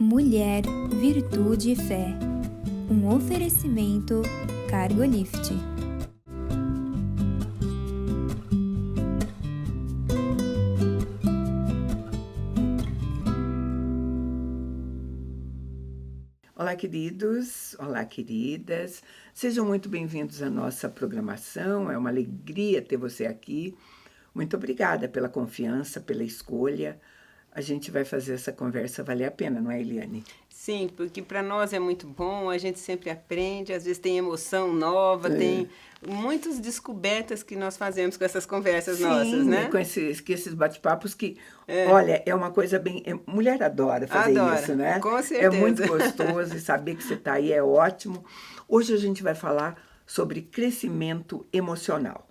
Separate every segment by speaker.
Speaker 1: Mulher, Virtude e Fé. Um oferecimento Cargolift.
Speaker 2: Olá, queridos, olá, queridas. Sejam muito bem-vindos à nossa programação. É uma alegria ter você aqui. Muito obrigada pela confiança, pela escolha. A gente vai fazer essa conversa valer a pena, não é, Eliane?
Speaker 3: Sim, porque para nós é muito bom, a gente sempre aprende, às vezes tem emoção nova, tem muitas descobertas que nós fazemos com essas conversas nossas, né?
Speaker 2: Com esses bate-papos que, olha, é uma coisa bem... mulher adora fazer isso, né?
Speaker 3: Com certeza.
Speaker 2: É muito gostoso e saber que você está aí é ótimo. Hoje a gente vai falar sobre crescimento emocional.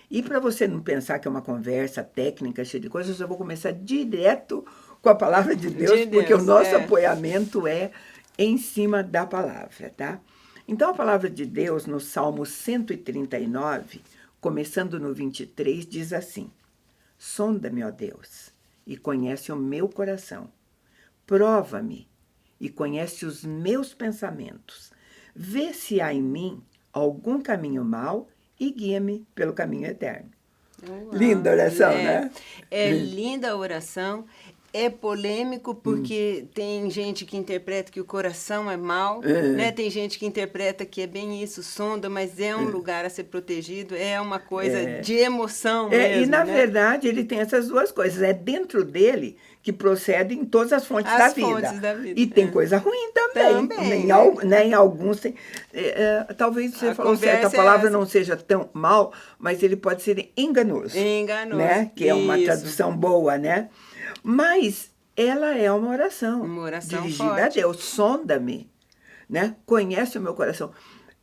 Speaker 2: E para você não pensar que é uma conversa técnica, cheia de coisas, eu já vou começar direto com a palavra de Deus, porque o nosso apoiamento é em cima da palavra, tá? Então, a palavra de Deus, no Salmo 139, começando no 23, diz assim: Sonda-me, ó Deus, e conhece o meu coração. Prova-me e conhece os meus pensamentos. Vê se há em mim algum caminho mau e guia-me pelo caminho eterno. Uau, linda oração, né?
Speaker 3: É linda a oração. É polêmico porque tem gente que interpreta que o coração é mau, né? Tem gente que interpreta que é bem isso, sonda, mas é um lugar a ser protegido, é uma coisa de emoção mesmo,
Speaker 2: e na verdade ele tem essas duas coisas, é dentro dele que procedem todas as fontes da vida.
Speaker 3: Fontes da vida.
Speaker 2: E tem coisa ruim também. Em alguns tem. Talvez você falou certo, a palavra não seja tão mal, mas ele pode ser enganoso.
Speaker 3: Enganoso.
Speaker 2: Né? Que é uma tradução boa, né? Mas ela é uma oração dirigida
Speaker 3: forte
Speaker 2: a Deus. Sonda-me, né? Conhece o meu coração.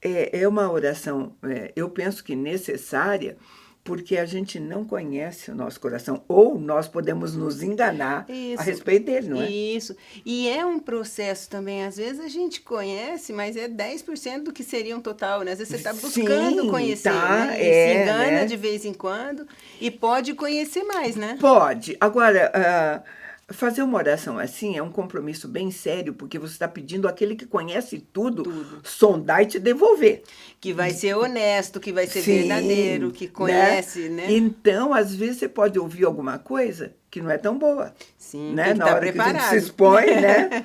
Speaker 2: É uma oração, eu penso que necessária, porque a gente não conhece o nosso coração, ou nós podemos nos enganar a respeito dele, não é?
Speaker 3: Isso. E é um processo também, às vezes a gente conhece, mas é 10% do que seria um total, né? Às vezes você está buscando conhecer, né? E se engana de vez em quando, e pode conhecer mais, né?
Speaker 2: Pode. Agora, fazer uma oração assim é um compromisso bem sério, porque você está pedindo àquele que conhece tudo, sondar e te devolver.
Speaker 3: Que vai ser honesto, que vai ser verdadeiro, que conhece, né?
Speaker 2: Então, às vezes, você pode ouvir alguma coisa que não é tão boa.
Speaker 3: Sim,
Speaker 2: né?
Speaker 3: Tem que
Speaker 2: Na
Speaker 3: estar
Speaker 2: hora
Speaker 3: preparado.
Speaker 2: Que a gente se expõe, né?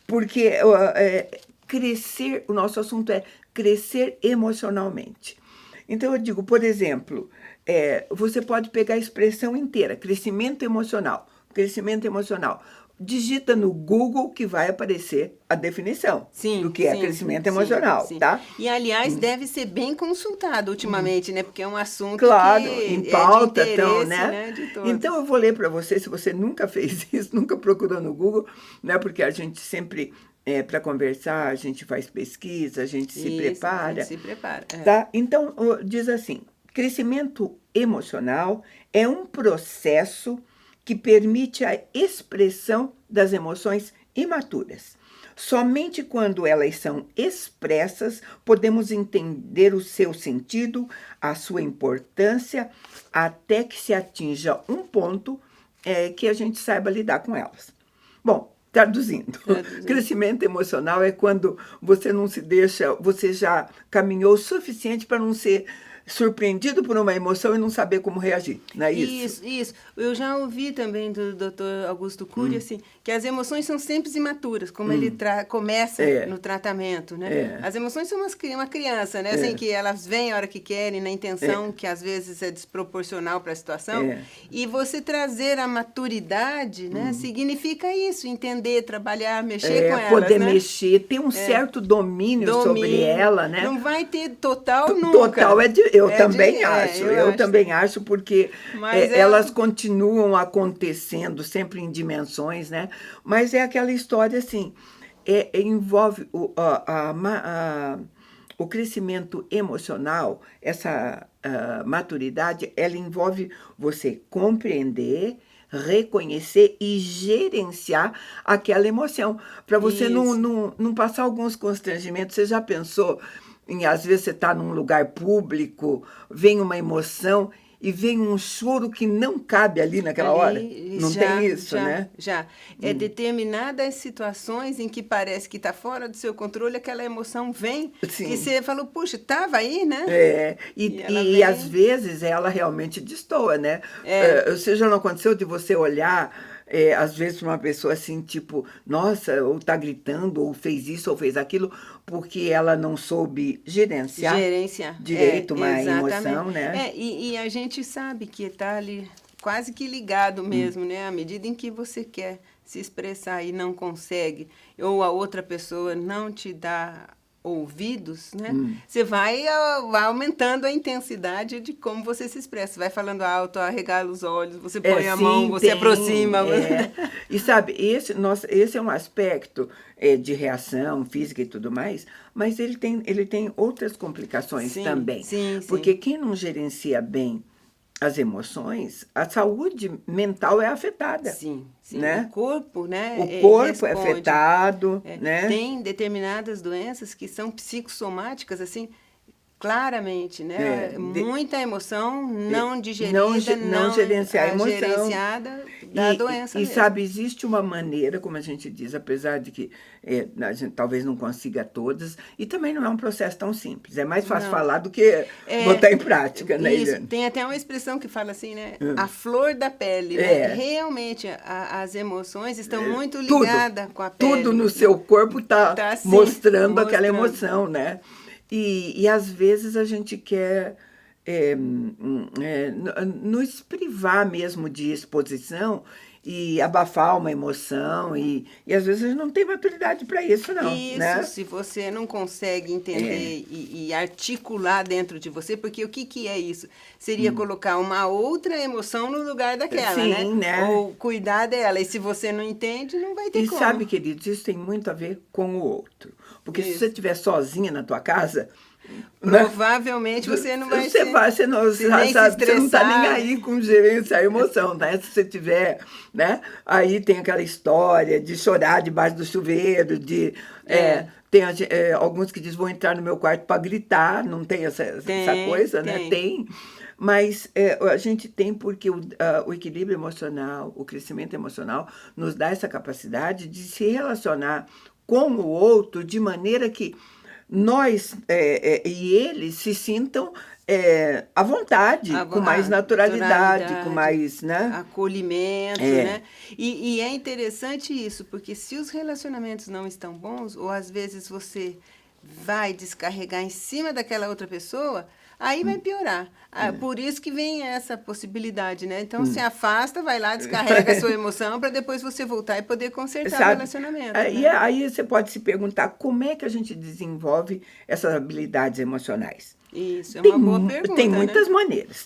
Speaker 2: Porque crescer, o nosso assunto é crescer emocionalmente. Então, eu digo, por exemplo, você pode pegar a expressão inteira, crescimento emocional. Crescimento emocional. Digita no Google que vai aparecer a definição do que é crescimento emocional, tá?
Speaker 3: E, aliás, deve ser bem consultado ultimamente, né? Porque é um assunto
Speaker 2: que
Speaker 3: em
Speaker 2: pauta,
Speaker 3: é de interesse,
Speaker 2: né?
Speaker 3: De todos.
Speaker 2: Então, eu vou ler para você, se você nunca fez isso, nunca procurou no Google, né? Porque a gente sempre, para conversar, a gente faz pesquisa, a gente se prepara.
Speaker 3: A gente se prepara.
Speaker 2: Tá? Então, diz assim, crescimento emocional é um processo que permite a expressão das emoções imaturas. Somente quando elas são expressas, podemos entender o seu sentido, a sua importância, até que se atinja um ponto que a gente saiba lidar com elas. Bom, traduzindo, crescimento emocional é quando você não se deixa, você já caminhou o suficiente para não ser surpreendido por uma emoção e não saber como reagir, não é isso?
Speaker 3: Isso. Eu já ouvi também do Dr. Augusto Cury, assim, que as emoções são sempre imaturas, como ele começa no tratamento, né? As emoções são uma criança, né? Assim, que elas vêm a hora que querem, na intenção que às vezes é desproporcional para a situação. E você trazer a maturidade, né? Significa isso, entender, trabalhar, mexer com elas,
Speaker 2: poder
Speaker 3: né?
Speaker 2: mexer, ter um certo domínio sobre ela, né?
Speaker 3: Não vai ter total nunca.
Speaker 2: Total eu também acho, eu também acho, porque elas continuam acontecendo sempre em dimensões, né? Mas é aquela história assim, envolve o crescimento emocional, essa maturidade, ela envolve você compreender, reconhecer e gerenciar aquela emoção, para você não passar alguns constrangimentos. Você já pensou às vezes você está num lugar público, vem uma emoção e vem um choro que não cabe ali naquela hora. Não tem isso, né?
Speaker 3: Já. É determinadas situações em que parece que está fora do seu controle, aquela emoção vem,
Speaker 2: Sim.
Speaker 3: que você falou, puxa, estava aí, né?
Speaker 2: E às vezes ela realmente destoa, né? Você já não aconteceu de você olhar... às vezes para uma pessoa assim, tipo, nossa, ou tá gritando, ou fez isso, ou fez aquilo, porque ela não soube gerenciar direito uma emoção, né?
Speaker 3: E a gente sabe que está ali quase que ligado mesmo, né? À medida em que você quer se expressar e não consegue, ou a outra pessoa não te dá ouvidos, né? Você vai aumentando a intensidade de como você se expressa. Vai falando alto, arregala os olhos, você põe a mão, você aproxima.
Speaker 2: E sabe, esse é um aspecto de reação física e tudo mais, mas ele tem outras complicações também.
Speaker 3: Sim.
Speaker 2: Porque quem não gerencia bem as emoções, a saúde mental é afetada.
Speaker 3: Sim.
Speaker 2: Né?
Speaker 3: O corpo, né?
Speaker 2: O corpo é afetado, né?
Speaker 3: Tem determinadas doenças que são psicossomáticas, assim, claramente, né? Muita emoção não digerida, não gerenciar a emoção. Gerenciada da doença mesmo.
Speaker 2: Sabe, existe uma maneira, como a gente diz, apesar de que a gente talvez não consiga todas, e também não é um processo tão simples. É mais fácil falar do que botar em prática, né, Eliane?
Speaker 3: Tem até uma expressão que fala assim, né? A flor da pele, né? Realmente, as emoções estão muito ligadas com a pele.
Speaker 2: Tudo no seu corpo está assim, mostrando aquela emoção, né? E às vezes a gente quer nos privar mesmo de exposição e abafar uma emoção, e às vezes a gente não tem maturidade para isso, não.
Speaker 3: Isso,
Speaker 2: né?
Speaker 3: Se você não consegue entender e articular dentro de você, porque o que é isso? Seria colocar uma outra emoção no lugar daquela, né? Ou cuidar dela, e se você não entende, não vai ter como.
Speaker 2: E sabe, queridos, isso tem muito a ver com o outro. Porque se você estiver sozinha na tua casa...
Speaker 3: Provavelmente você não vai
Speaker 2: você não está nem aí com gerenciar a emoção, né? Se você tiver, né? Aí tem aquela história de chorar debaixo do chuveiro, tem alguns que dizem, vou entrar no meu quarto para gritar, não tem essa coisa, né? Tem. Mas a gente tem porque o equilíbrio emocional, o crescimento emocional, nos dá essa capacidade de se relacionar com o outro de maneira que nós e eles se sintam à vontade, com mais naturalidade, com mais, né?
Speaker 3: Acolhimento, né? E é interessante isso, porque se os relacionamentos não estão bons, ou às vezes você vai descarregar em cima daquela outra pessoa, aí vai piorar. Por isso que vem essa possibilidade, né? Então, se afasta, vai lá, descarrega a sua emoção para depois você voltar e poder consertar o relacionamento.
Speaker 2: E aí você pode se perguntar como é que a gente desenvolve essas habilidades emocionais.
Speaker 3: Isso, é uma boa pergunta,
Speaker 2: Tem muitas maneiras.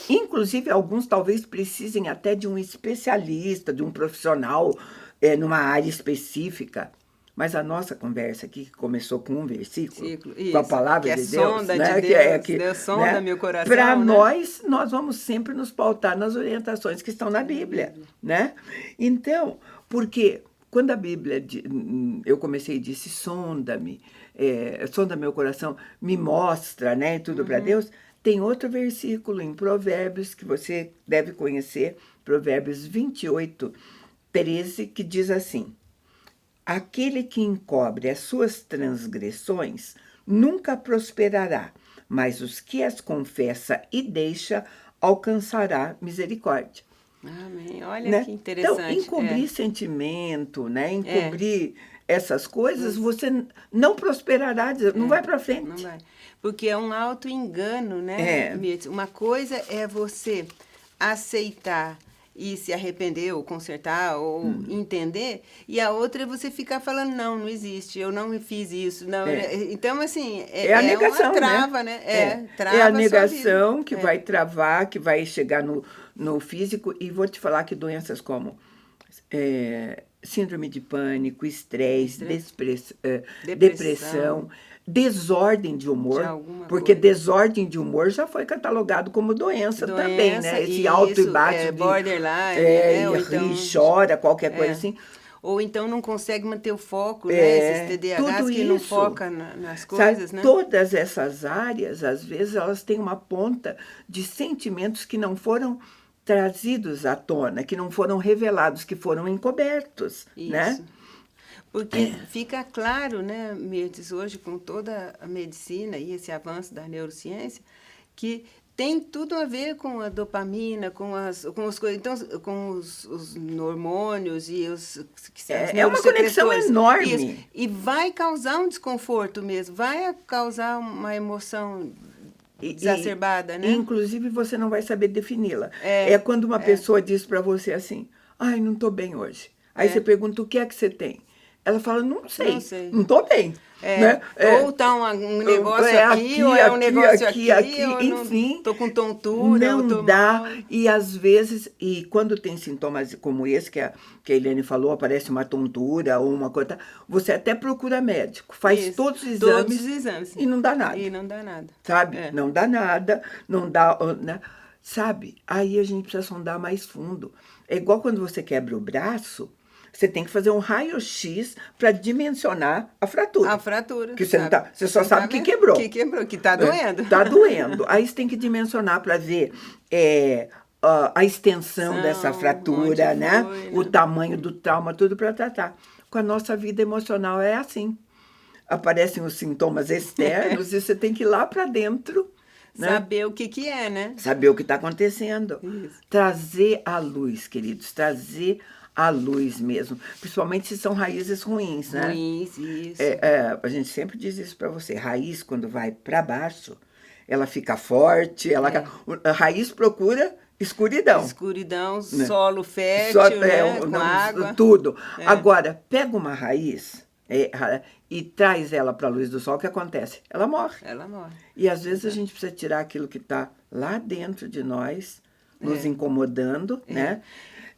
Speaker 2: Inclusive, alguns talvez precisem até de um especialista, de um profissional numa área específica. Mas a nossa conversa aqui, que começou com um versículo, com a palavra de Deus,
Speaker 3: sonda
Speaker 2: né?
Speaker 3: de Deus, Deus sonda meu coração.
Speaker 2: Para nós vamos sempre nos pautar nas orientações que estão na Bíblia, né? Então, porque quando a Bíblia, eu comecei e disse, sonda-me, sonda meu coração, me mostra, né? Tudo para Deus. Tem outro versículo em Provérbios que você deve conhecer, Provérbios 28, 13, que diz assim: aquele que encobre as suas transgressões nunca prosperará, mas os que as confessa e deixa alcançará misericórdia.
Speaker 3: Amém. Olha que interessante.
Speaker 2: Então, encobrir sentimento, né? Encobrir essas coisas, você não prosperará, não vai para frente.
Speaker 3: Não vai. Porque é um auto-engano, né? Uma coisa é você aceitar e se arrepender, ou consertar, ou entender, e a outra é você ficar falando, não existe, eu não fiz isso. Não. Então, assim,
Speaker 2: é a negação,
Speaker 3: uma trava, né?
Speaker 2: Trava a negação que vai travar, que vai chegar no físico, e vou te falar que doenças como síndrome de pânico, estresse, depressão, desordem de humor, porque desordem de humor já foi catalogado como doença também, né? Esse alto e baixo
Speaker 3: borderline,
Speaker 2: ou então chora, qualquer coisa assim.
Speaker 3: ou então não consegue manter o foco, né? Esses TDAHs que não focam nas coisas,
Speaker 2: sabe,
Speaker 3: né?
Speaker 2: Todas essas áreas, às vezes, elas têm uma ponta de sentimentos que não foram trazidos à tona, que não foram revelados, que foram encobertos, né?
Speaker 3: Porque fica claro, né, Mirtes, hoje com toda a medicina e esse avanço da neurociência, que tem tudo a ver com a dopamina, com os hormônios e os
Speaker 2: é uma conexão enorme. Isso,
Speaker 3: e vai causar um desconforto mesmo, vai causar uma emoção exacerbada, né?
Speaker 2: Inclusive, você não vai saber defini-la. É quando uma pessoa diz para você assim, ai, não estou bem hoje. Aí você pergunta, o que é que você tem? Ela fala, não sei. Não estou bem. Né?
Speaker 3: Ou está um negócio aqui, ou é um negócio aqui,
Speaker 2: enfim.
Speaker 3: Estou com tontura,
Speaker 2: não dá. Mal. E às vezes, e quando tem sintomas como esse, que a Eliane falou, aparece uma tontura ou uma coisa, você até procura médico, faz todos os exames e não dá nada.
Speaker 3: E não dá nada.
Speaker 2: Sabe? Não dá nada, não dá... Né? Sabe? Aí a gente precisa sondar mais fundo. É igual quando você quebra o braço, você tem que fazer um raio-x para dimensionar a fratura.
Speaker 3: A fratura.
Speaker 2: Porque você só sabe que quebrou.
Speaker 3: Que quebrou, que está doendo.
Speaker 2: Está doendo. Aí você tem que dimensionar para ver a extensão dessa fratura, né? O tamanho do trauma, tudo para tratar. Com a nossa vida emocional é assim. Aparecem os sintomas externos e você tem que ir lá para dentro. Né?
Speaker 3: Saber o que é, né?
Speaker 2: Saber o que está acontecendo.
Speaker 3: Isso.
Speaker 2: Trazer à luz, queridos. Trazer à luz mesmo, principalmente se são raízes ruins, né?
Speaker 3: Ruins, isso.
Speaker 2: A gente sempre diz isso para você, raiz quando vai para baixo, ela fica forte, a raiz procura escuridão.
Speaker 3: Escuridão,
Speaker 2: né?
Speaker 3: Solo fértil, com água.
Speaker 2: Tudo. Agora, pega uma raiz e traz ela para a luz do sol, o que acontece? Ela morre.
Speaker 3: Ela morre.
Speaker 2: E às vezes a gente precisa tirar aquilo que está lá dentro de nós, nos incomodando, né?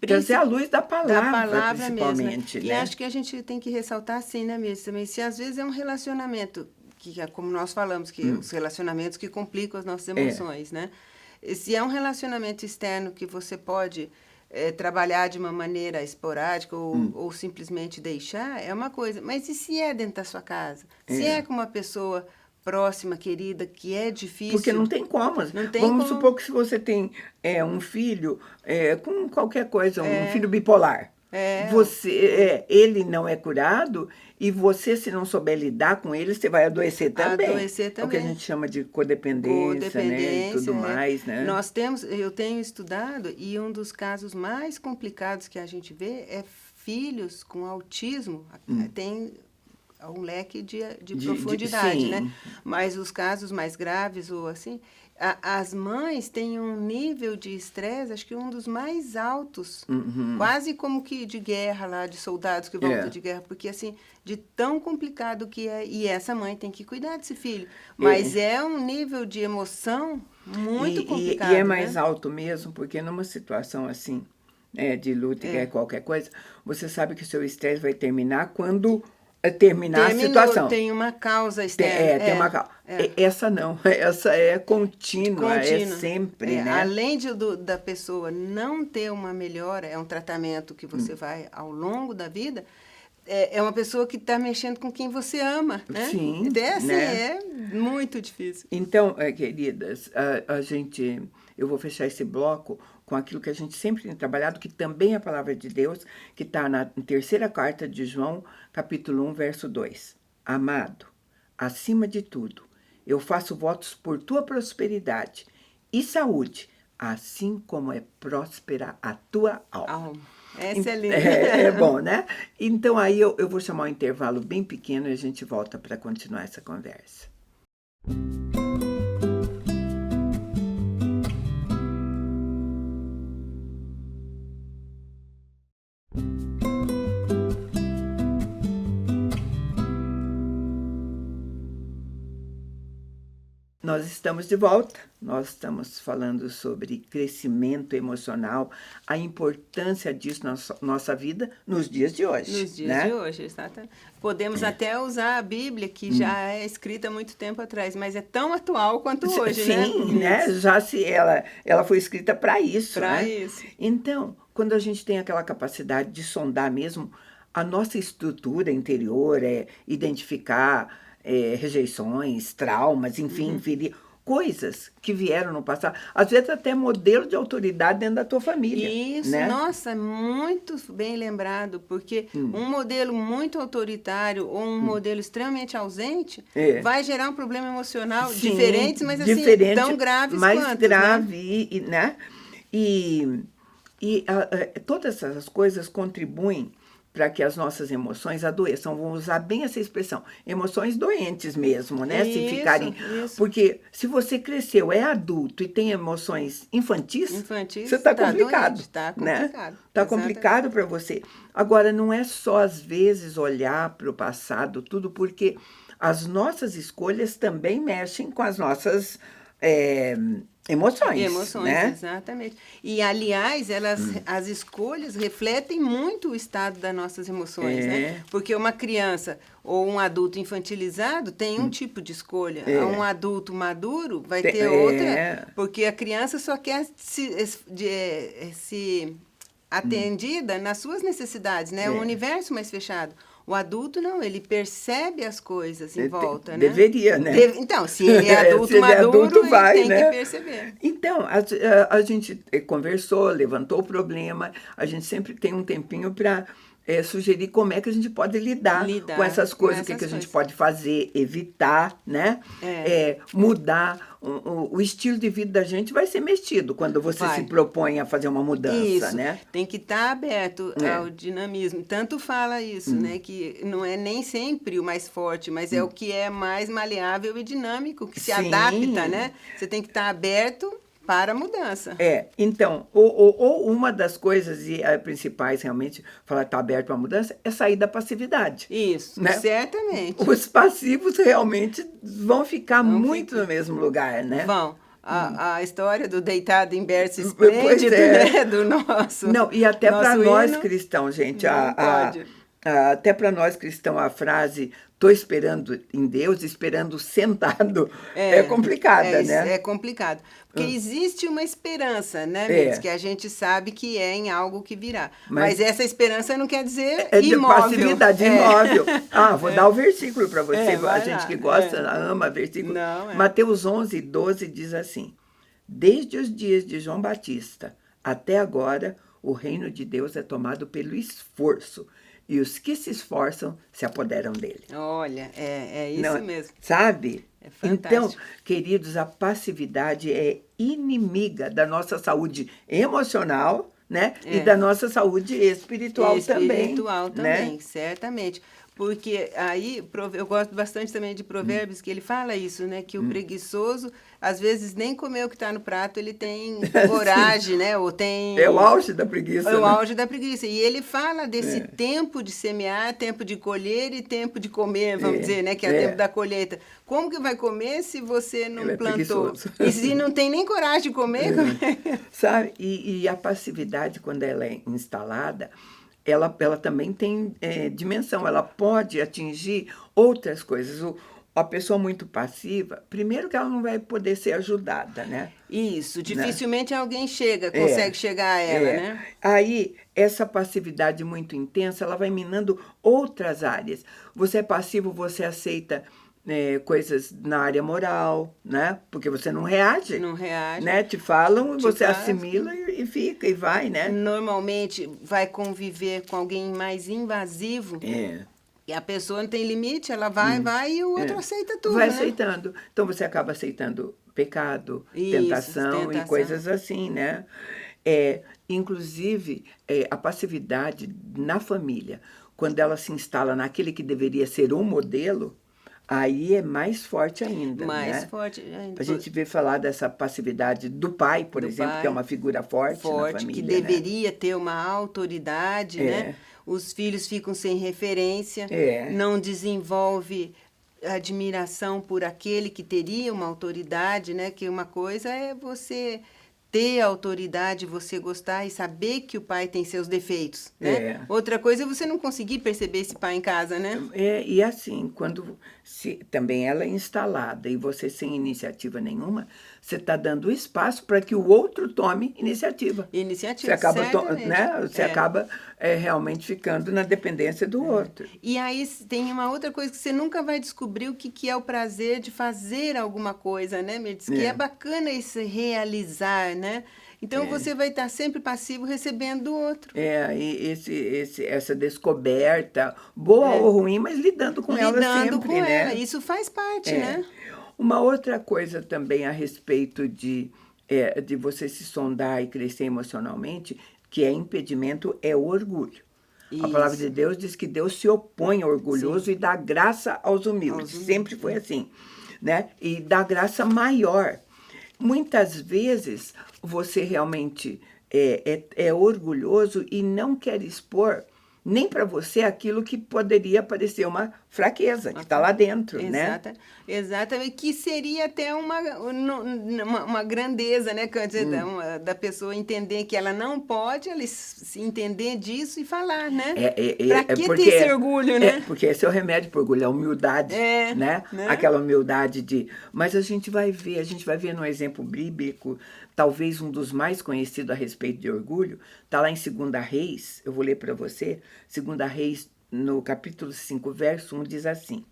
Speaker 2: Trazer a luz da palavra principalmente.
Speaker 3: Mesmo, né?
Speaker 2: E
Speaker 3: acho que a gente tem que ressaltar assim, né, mesmo também, se às vezes é um relacionamento, que é como nós falamos, que os relacionamentos que complicam as nossas emoções, né? Se é um relacionamento externo que você pode trabalhar de uma maneira esporádica ou simplesmente deixar, é uma coisa. Mas e se é dentro da sua casa? Se é com uma pessoa próxima, querida, que é difícil...
Speaker 2: Porque não tem como. Vamos supor que se você tem um filho com qualquer coisa, um filho bipolar, ele não é curado e você, se não souber lidar com ele, você vai adoecer também. É o que a gente chama de codependência, né? E tudo mais, né?
Speaker 3: Eu tenho estudado e um dos casos mais complicados que a gente vê é filhos com autismo. Tem um leque de profundidade, né? Mas os casos mais graves ou assim, as mães têm um nível de estresse, acho que um dos mais altos, quase como que de guerra lá, de soldados que voltam de guerra, porque assim, de tão complicado que é, e essa mãe tem que cuidar desse filho, mas é um nível de emoção muito complicado,
Speaker 2: e é mais alto mesmo, porque numa situação assim, de luta, que é qualquer coisa, você sabe que o seu estresse vai terminar quando terminar a situação.
Speaker 3: Tem uma causa externa.
Speaker 2: Tem uma causa. Essa não, essa é contínua, é sempre, né?
Speaker 3: Além da pessoa não ter uma melhora, é um tratamento que você vai ao longo da vida, é uma pessoa que está mexendo com quem você ama, né?
Speaker 2: Sim,
Speaker 3: é muito difícil.
Speaker 2: Então, queridas, eu vou fechar esse bloco com aquilo que a gente sempre tem trabalhado, que também é a palavra de Deus, que está na terceira carta de João, capítulo 1, verso 2. Amado, acima de tudo, eu faço votos por tua prosperidade e saúde, assim como é próspera a tua alma.
Speaker 3: Essa é linda.
Speaker 2: É bom, né? Então, aí eu vou chamar um intervalo bem pequeno e a gente volta para continuar essa conversa. Nós estamos de volta, nós estamos falando sobre crescimento emocional, a importância disso na nossa vida nos dias de hoje.
Speaker 3: Nos dias de hoje, exatamente. Podemos até usar a Bíblia, que já é escrita há muito tempo atrás, mas é tão atual quanto hoje, né?
Speaker 2: Sim, né? Já se ela foi escrita para isso,
Speaker 3: Para isso.
Speaker 2: Então, quando a gente tem aquela capacidade de sondar mesmo a nossa estrutura interior é identificar rejeições, traumas, enfim, coisas que vieram no passado, às vezes até modelo de autoridade dentro da tua família.
Speaker 3: Isso,
Speaker 2: né?
Speaker 3: Nossa, muito bem lembrado, porque um modelo muito autoritário ou um modelo extremamente ausente vai gerar um problema emocional diferente, mas assim, tão graves
Speaker 2: mais
Speaker 3: quanto.
Speaker 2: grave, né? E todas essas coisas contribuem para que as nossas emoções adoeçam. Vamos usar bem essa expressão. Emoções doentes mesmo, né?
Speaker 3: Isso,
Speaker 2: se ficarem.
Speaker 3: isso.
Speaker 2: Porque se você cresceu, é adulto e tem emoções infantis, você
Speaker 3: tá
Speaker 2: está complicado.
Speaker 3: Está
Speaker 2: né?
Speaker 3: complicado.
Speaker 2: Está complicado para você. Agora, não é só, às vezes, olhar para o passado, tudo, porque as nossas escolhas também mexem com as nossas emoções, né?
Speaker 3: Exatamente. E, aliás, as escolhas refletem muito o estado das nossas emoções, né? Porque uma criança ou um adulto infantilizado tem um tipo de escolha. Um adulto maduro vai ter outra, porque a criança só quer se atendida nas suas necessidades, né? Um universo mais fechado. O adulto, não, ele percebe as coisas em volta, né?
Speaker 2: Deveria, né?
Speaker 3: Então, se ele é adulto maduro, ele tem que perceber.
Speaker 2: Então, a gente conversou, levantou o problema, a gente sempre tem um tempinho para sugerir como é que a gente pode lidar com essas coisas, o que a gente pode fazer, evitar, né? Mudar. O estilo de vida da gente vai ser mexido quando você se propõe a fazer uma mudança, né?
Speaker 3: Tem que estar aberto ao dinamismo. Tanto fala isso, né? Que não é nem sempre o mais forte, mas é o que é mais maleável e dinâmico, que se adapta, né? Você tem que estar aberto para a mudança.
Speaker 2: Então, ou uma das coisas principais, realmente, falar que está aberto para a mudança, é sair da passividade.
Speaker 3: Isso,
Speaker 2: né?
Speaker 3: Certamente.
Speaker 2: Os passivos realmente vão ficar muito no mesmo lugar, né?
Speaker 3: Vão. A história do deitado em berço esplêndido, né? Do nosso.
Speaker 2: Não, e até para nós cristãos, gente, até para nós cristãos, a frase "estou esperando em Deus, esperando sentado", é complicada, né?
Speaker 3: É complicado. Porque existe uma esperança, né, Mendes? Que a gente sabe que é em algo que virá. Mas essa esperança não quer dizer imóvel.
Speaker 2: De passividade, imóvel. Vou dar o versículo para você. A gente que gosta, ama versículo. Mateus 11:12 diz assim: "Desde os dias de João Batista até agora, o reino de Deus é tomado pelo esforço, e os que se esforçam se apoderam dele."
Speaker 3: Olha, é isso mesmo.
Speaker 2: Sabe?
Speaker 3: É fantástico.
Speaker 2: Então, queridos, a passividade é inimiga da nossa saúde emocional, né? E da nossa saúde espiritual também.
Speaker 3: Espiritual também, certamente. Porque aí, eu gosto bastante também de Provérbios, que ele fala isso, né? Que o preguiçoso, às vezes, nem comer o que está no prato, ele tem coragem, né? Ou tem...
Speaker 2: É o auge da preguiça.
Speaker 3: É o auge da preguiça. E ele fala desse tempo de semear, tempo de colher e tempo de comer, vamos dizer, né? Que é o tempo da colheita. Como que vai comer se você não plantou? E se não tem nem coragem de comer?
Speaker 2: Sabe? E a passividade, quando ela é instalada, ela também tem dimensão, ela pode atingir outras coisas. A pessoa muito passiva, primeiro que ela não vai poder ser ajudada, né?
Speaker 3: Isso, dificilmente alguém consegue chegar a ela, né?
Speaker 2: Aí, essa passividade muito intensa, ela vai minando outras áreas. Você é passivo, você aceita coisas na área moral, né? Porque você não reage.
Speaker 3: Não reage.
Speaker 2: Né? Te falam, você assimila e fica, e vai, né?
Speaker 3: Normalmente vai conviver com alguém mais invasivo. E a pessoa não tem limite, ela vai e o outro aceita tudo,
Speaker 2: vai
Speaker 3: né?
Speaker 2: aceitando. Então, você acaba aceitando pecado, tentação e coisas assim, né? Inclusive, a passividade na família, quando ela se instala naquele que deveria ser um modelo, aí é mais forte ainda,
Speaker 3: mais forte ainda.
Speaker 2: A gente vê falar dessa passividade do pai, por exemplo, que é uma figura forte na família.
Speaker 3: Que deveria ter uma autoridade, né? Os filhos ficam sem referência, não desenvolve admiração por aquele que teria uma autoridade, né? Que uma coisa é você ter autoridade, você gostar e saber que o pai tem seus defeitos, né? Outra coisa é você não conseguir perceber esse pai em casa, né?
Speaker 2: E assim, quando também ela é instalada e você sem iniciativa nenhuma, você está dando espaço para que o outro tome iniciativa.
Speaker 3: Iniciativa,
Speaker 2: você acaba,
Speaker 3: certamente.
Speaker 2: Você acaba realmente ficando na dependência do outro.
Speaker 3: E aí tem uma outra coisa que você nunca vai descobrir o que é o prazer de fazer alguma coisa, né, Mirtz? Que é bacana esse realizar, né? Então, você vai estar sempre passivo recebendo do outro.
Speaker 2: E essa descoberta, boa ou ruim, mas lidando com ela sempre,
Speaker 3: lidando com ela, isso faz parte, né?
Speaker 2: Uma outra coisa também a respeito de você se sondar e crescer emocionalmente, que é impedimento, é o orgulho. Isso. A palavra de Deus diz que Deus se opõe ao orgulhoso e dá graça aos humildes. Sempre foi assim, né? E dá graça maior. Muitas vezes você realmente é orgulhoso e não quer expor nem para você aquilo que poderia parecer uma fraqueza, que está lá dentro, né?
Speaker 3: Exatamente, que seria até uma grandeza, né, da pessoa entender que ela não pode, ela se entender disso e falar, né? Para que ter esse orgulho, né?
Speaker 2: Porque esse é o remédio para o orgulho, a humildade, né? Aquela humildade de... Mas a gente vai ver no exemplo bíblico, talvez um dos mais conhecidos a respeito de orgulho, está lá em 2 Reis, eu vou ler para você, 2 Reis, no capítulo 5, verso 1, diz assim: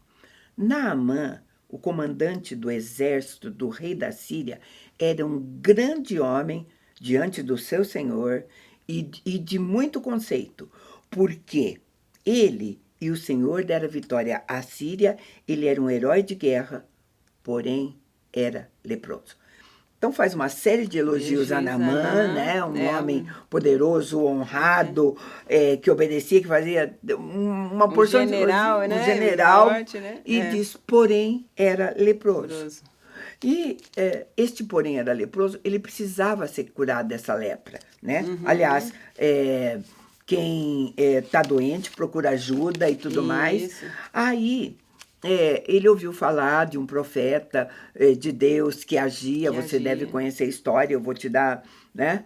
Speaker 2: Naamã, o comandante do exército do rei da Síria, era um grande homem diante do seu senhor e de muito conceito, porque ele e o Senhor deram vitória à Síria, ele era um herói de guerra, porém era leproso. Então faz uma série de elogios a Naamã, né? Um homem poderoso, honrado, que obedecia, que fazia uma porção de
Speaker 3: general, né?
Speaker 2: Um general,
Speaker 3: forte, né?
Speaker 2: E diz, porém, era leproso. E este, porém, era leproso, ele precisava ser curado dessa lepra, né? Aliás, quem está doente procura ajuda e tudo mais. Aí... ele ouviu falar de um profeta de Deus que agia, você deve conhecer a história, eu vou te dar, né?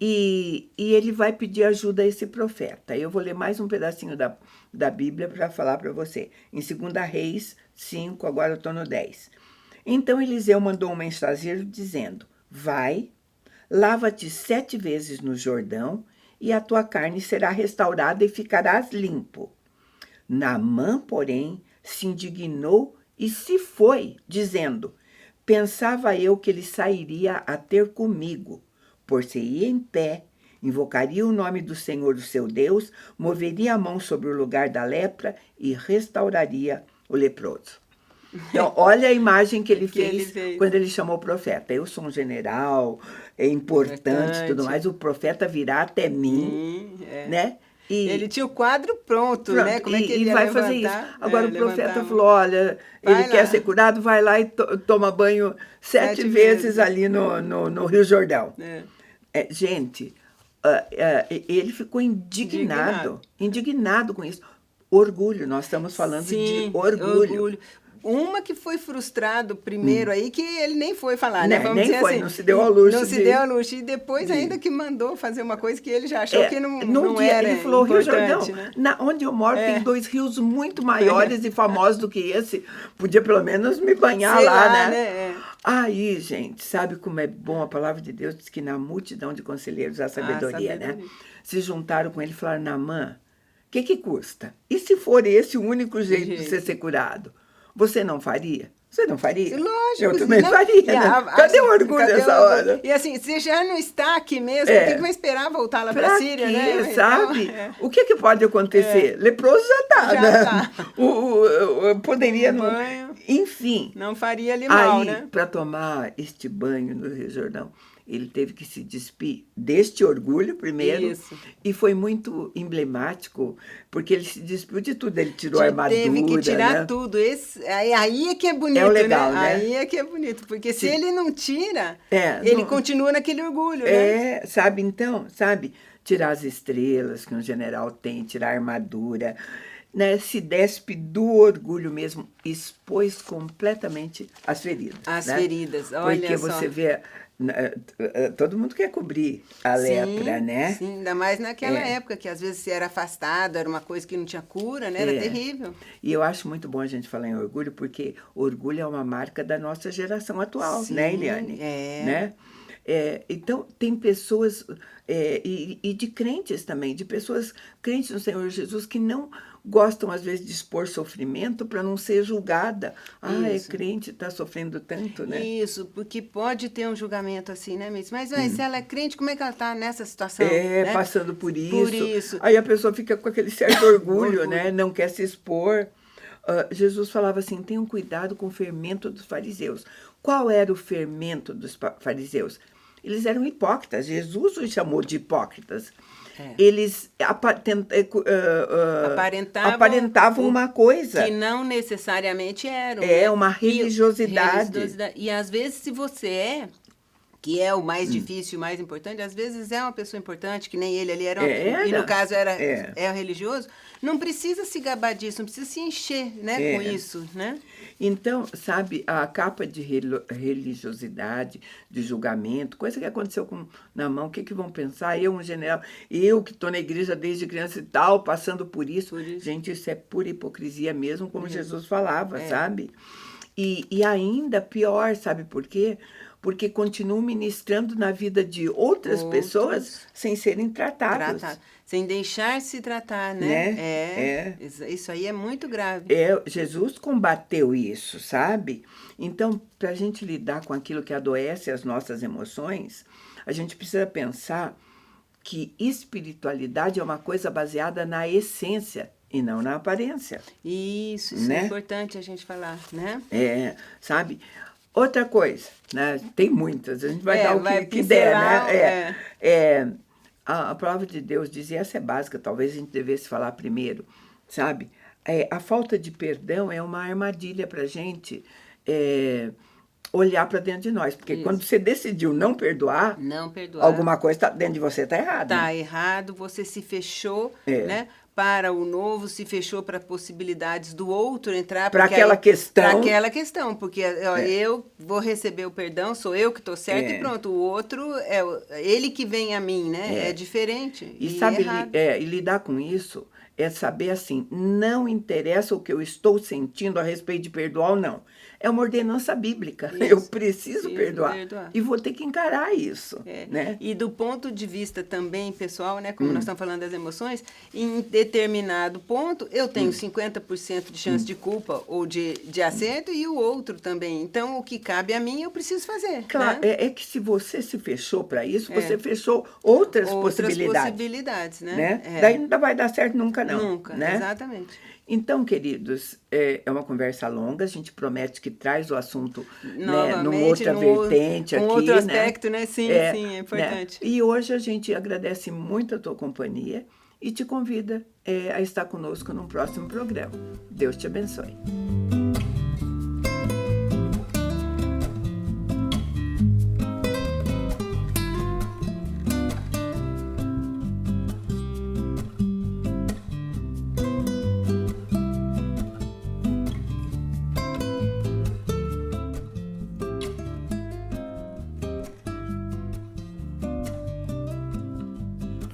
Speaker 2: E ele vai pedir ajuda a esse profeta. Eu vou ler mais um pedacinho da Bíblia para falar para você. Em 2 Reis 5, agora eu estou no 10. Então Eliseu mandou um mensageiro dizendo, vai, lava-te 7 vezes no Jordão e a tua carne será restaurada e ficarás limpo. Naamã, porém, se indignou e se foi, dizendo, pensava eu que ele sairia a ter comigo, por-se-ia em pé, invocaria o nome do Senhor, o seu Deus, moveria a mão sobre o lugar da lepra e restauraria o leproso. Então, olha a imagem que ele fez quando ele chamou o profeta. Eu sou um general, é importante, tudo mais, o profeta virá até mim, né?
Speaker 3: Ele tinha o quadro pronto, né? Como é que ele ia
Speaker 2: vai
Speaker 3: levantar,
Speaker 2: fazer isso. Agora o profeta falou, olha, ele quer ser curado, vai lá e toma banho 7 vezes ali no Rio Jordão. Gente, ele ficou indignado com isso. Orgulho, nós estamos falando de orgulho.
Speaker 3: Uma que foi frustrado primeiro aí, que ele nem foi falar, né? Vamos
Speaker 2: nem
Speaker 3: dizer
Speaker 2: foi,
Speaker 3: assim,
Speaker 2: não se deu ao luxo.
Speaker 3: Não se deu ao luxo. E depois ainda que mandou fazer uma coisa que ele já achou que não era
Speaker 2: ele falou, Rio Jordão,
Speaker 3: né?
Speaker 2: Onde eu moro tem 2 rios muito maiores e famosos do que esse. Podia pelo menos me banhar lá, né? Aí, gente, sabe como é bom a palavra de Deus? Diz que na multidão de conselheiros há sabedoria, né? Se juntaram com ele e falaram, Naamã, o que custa? E se for esse o único jeito de você ser curado? Você não faria? Você não faria?
Speaker 3: Lógico.
Speaker 2: Eu também faria, né? Cadê o orgulho nessa hora?
Speaker 3: E assim, você já não está aqui mesmo, por que vai esperar voltar lá para a Síria, né?
Speaker 2: Sabe? Então, o que pode acontecer? Leproso já está, né? Poderia...
Speaker 3: Banho.
Speaker 2: Enfim.
Speaker 3: Não faria ali mal, né?
Speaker 2: Para tomar este banho no Rio Jordão, ele teve que se despir deste orgulho primeiro. Isso. E foi muito emblemático, porque ele se despiu de tudo. Ele tirou a armadura.
Speaker 3: Teve que tirar tudo. Aí é que é bonito,
Speaker 2: legal, né?
Speaker 3: Aí é que é bonito. Porque se ele não tira, ele continua naquele orgulho, né?
Speaker 2: Sabe, então, tirar as estrelas que um general tem, tirar a armadura. né, se despe do orgulho mesmo, expôs completamente as feridas.
Speaker 3: As
Speaker 2: né?
Speaker 3: feridas, olha
Speaker 2: Porque
Speaker 3: só.
Speaker 2: você vê, todo mundo quer cobrir a lepra, né?
Speaker 3: Sim, ainda mais naquela época, que às vezes você era afastado, era uma coisa que não tinha cura, né? Era terrível.
Speaker 2: E eu acho muito bom a gente falar em orgulho, porque orgulho é uma marca da nossa geração atual,
Speaker 3: Sim,
Speaker 2: né, Eliane? Né? Então, tem pessoas, e de crentes também, de pessoas crentes no Senhor Jesus que não gostam, às vezes, de expor sofrimento para não ser julgada. É crente, está sofrendo tanto, né?
Speaker 3: Isso, porque pode ter um julgamento assim, né, Miss? Mas se ela é crente, como é que ela está nessa situação? Né?
Speaker 2: Passando por isso.
Speaker 3: Por isso.
Speaker 2: Aí a pessoa fica com aquele certo orgulho, né? Não quer se expor. Jesus falava assim, tenham cuidado com o fermento dos fariseus. Qual era o fermento dos fariseus? Eles eram hipócritas. Jesus os chamou de hipócritas. Eles aparentavam uma coisa
Speaker 3: que não necessariamente eram.
Speaker 2: Uma religiosidade.
Speaker 3: E às vezes, se você que é o mais difícil, o mais importante, às vezes é uma pessoa importante, que nem ele ali era, e no caso é religioso, não precisa se gabar disso, não precisa se encher, né, com isso, né?
Speaker 2: Então, sabe, a capa de religiosidade, de julgamento, coisa que aconteceu na mão, o que vão pensar? Eu, um general, eu que estou na igreja desde criança e tal, passando por isso. Gente, isso é pura hipocrisia mesmo, como Jesus falava, sabe? E ainda pior, sabe por quê? Porque continuam ministrando na vida de outras pessoas sem serem tratados.
Speaker 3: Sem deixar se tratar, né? Isso aí é muito grave.
Speaker 2: Jesus combateu isso, sabe? Então, para a gente lidar com aquilo que adoece as nossas emoções, a gente precisa pensar que espiritualidade é uma coisa baseada na essência e não na aparência.
Speaker 3: Isso é importante a gente falar, né?
Speaker 2: Sabe? Outra coisa, né? Tem muitas, a gente vai dar o que der, né? A palavra de Deus diz, e essa é básica, talvez a gente devesse falar primeiro, sabe? A falta de perdão é uma armadilha para a gente olhar para dentro de nós, porque quando você decidiu não perdoar, alguma coisa dentro de você está errada.
Speaker 3: Está errado, você se fechou, né? Para o novo, se fechou para possibilidades do outro entrar.
Speaker 2: Para aquela questão.
Speaker 3: Para aquela questão, porque eu vou receber o perdão, sou eu que estou certo e pronto. O outro, ele que vem a mim, né? É diferente.
Speaker 2: E sabe, e lidar com isso é saber assim, não interessa o que eu estou sentindo a respeito de perdoar ou não. É uma ordenança bíblica. Isso, eu preciso perdoar. E vou ter que encarar isso. Né?
Speaker 3: E do ponto de vista também pessoal, né, como nós estamos falando das emoções, em determinado ponto eu tenho 50% de chance de culpa ou de acerto e o outro também. Então, o que cabe a mim, eu preciso fazer.
Speaker 2: Claro,
Speaker 3: né?
Speaker 2: É que se você se fechou para isso, você fechou outras possibilidades.
Speaker 3: Né?
Speaker 2: Daí não vai dar certo nunca, não.
Speaker 3: Nunca,
Speaker 2: né?
Speaker 3: Exatamente.
Speaker 2: Então, queridos, é uma conversa longa, a gente promete que traz o assunto numa outra vertente aqui.
Speaker 3: Um outro aspecto, né? Sim, é importante.
Speaker 2: Né? E hoje a gente agradece muito a tua companhia e te convida a estar conosco num próximo programa. Deus te abençoe.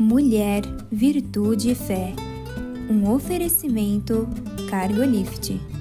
Speaker 1: Mulher, Virtude e Fé. Um oferecimento Cargolift.